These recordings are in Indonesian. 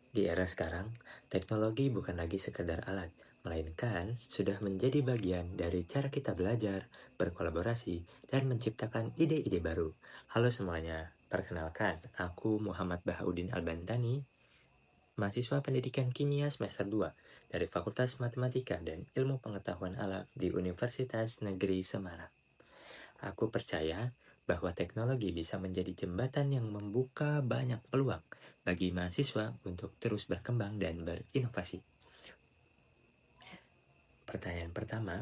Di era sekarang, teknologi bukan lagi sekedar alat, melainkan sudah menjadi bagian dari cara kita belajar, berkolaborasi, dan menciptakan ide-ide baru. Halo semuanya, perkenalkan, aku Muhammad Bahaudin Albantani, mahasiswa pendidikan kimia semester 2 dari Fakultas Matematika dan Ilmu Pengetahuan Alam di Universitas Negeri Semarang. Aku percaya bahwa teknologi bisa menjadi jembatan yang membuka banyak peluang bagi mahasiswa untuk terus berkembang dan berinovasi. Pertanyaan pertama,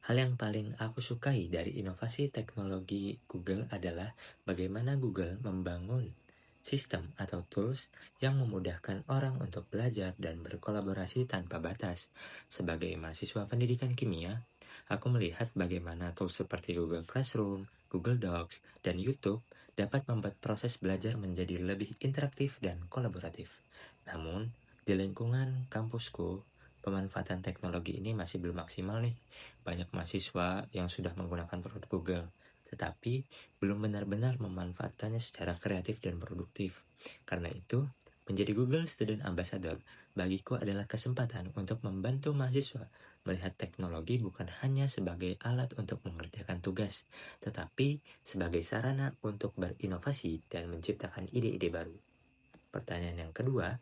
hal yang paling aku sukai dari inovasi teknologi Google adalah bagaimana Google membangun sistem atau tools yang memudahkan orang untuk belajar dan berkolaborasi tanpa batas. Sebagai mahasiswa pendidikan kimia, aku melihat bagaimana tools seperti Google Classroom, Google Docs, dan YouTube dapat membuat proses belajar menjadi lebih interaktif dan kolaboratif. Namun, di lingkungan kampusku, pemanfaatan teknologi ini masih belum maksimal nih. Banyak mahasiswa yang sudah menggunakan produk Google, tetapi belum benar-benar memanfaatkannya secara kreatif dan produktif. Karena itu, menjadi Google Student Ambassador bagiku adalah kesempatan untuk membantu mahasiswa melihat teknologi bukan hanya sebagai alat untuk mengerjakan tugas, tetapi sebagai sarana untuk berinovasi dan menciptakan ide-ide baru. Pertanyaan yang kedua,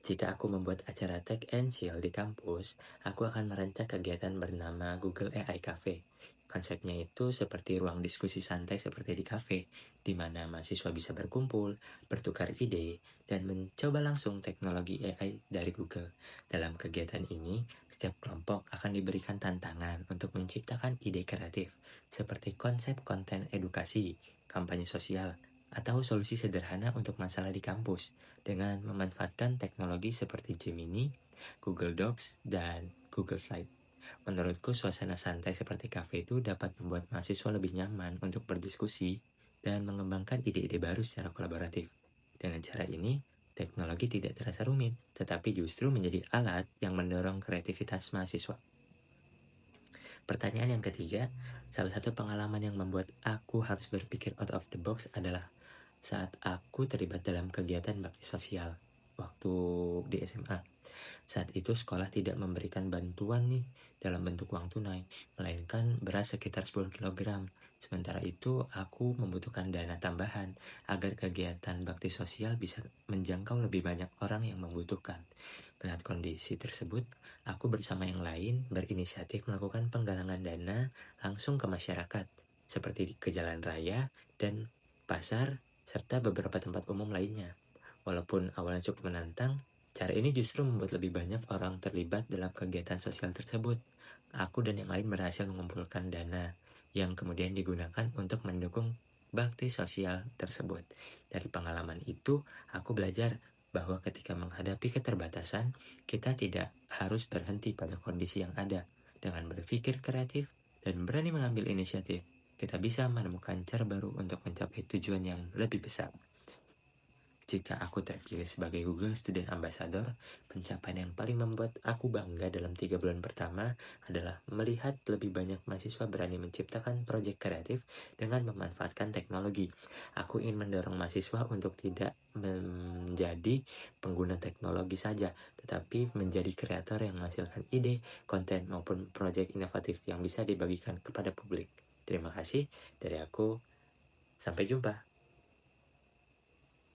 jika aku membuat acara Tech and Chill di kampus, aku akan merancang kegiatan bernama Google AI Cafe. Konsepnya itu seperti ruang diskusi santai seperti di kafe, di mana mahasiswa bisa berkumpul, bertukar ide, dan mencoba langsung teknologi AI dari Google. Dalam kegiatan ini, setiap kelompok akan diberikan tantangan untuk menciptakan ide kreatif, seperti konsep konten edukasi, kampanye sosial, atau solusi sederhana untuk masalah di kampus dengan memanfaatkan teknologi seperti Gemini, Google Docs, dan Google Slide. Menurutku suasana santai seperti kafe itu dapat membuat mahasiswa lebih nyaman untuk berdiskusi dan mengembangkan ide-ide baru secara kolaboratif. Dengan cara ini, teknologi tidak terasa rumit, tetapi justru menjadi alat yang mendorong kreativitas mahasiswa. Pertanyaan yang ketiga, salah satu pengalaman yang membuat aku harus berpikir out of the box adalah saat aku terlibat dalam kegiatan bakti sosial waktu di SMA. Saat itu sekolah tidak memberikan bantuan nih dalam bentuk uang tunai, melainkan beras sekitar 10 kg. Sementara itu, aku membutuhkan dana tambahan agar kegiatan bakti sosial bisa menjangkau lebih banyak orang yang membutuhkan. Melihat kondisi tersebut, aku bersama yang lain berinisiatif melakukan penggalangan dana langsung ke masyarakat, seperti ke jalan raya dan pasar, serta beberapa tempat umum lainnya. Walaupun awalnya cukup menantang, cara ini justru membuat lebih banyak orang terlibat dalam kegiatan sosial tersebut. Aku dan yang lain berhasil mengumpulkan dana yang kemudian digunakan untuk mendukung bakti sosial tersebut. Dari pengalaman itu, aku belajar bahwa ketika menghadapi keterbatasan, kita tidak harus berhenti pada kondisi yang ada. Dengan berpikir kreatif dan berani mengambil inisiatif, kita bisa menemukan cara baru untuk mencapai tujuan yang lebih besar. Jika aku terpilih sebagai Google Student Ambassador, pencapaian yang paling membuat aku bangga dalam 3 bulan pertama adalah melihat lebih banyak mahasiswa berani menciptakan proyek kreatif dengan memanfaatkan teknologi. Aku ingin mendorong mahasiswa untuk tidak menjadi pengguna teknologi saja, tetapi menjadi kreator yang menghasilkan ide, konten, maupun proyek inovatif yang bisa dibagikan kepada publik. Terima kasih dari aku. Sampai jumpa.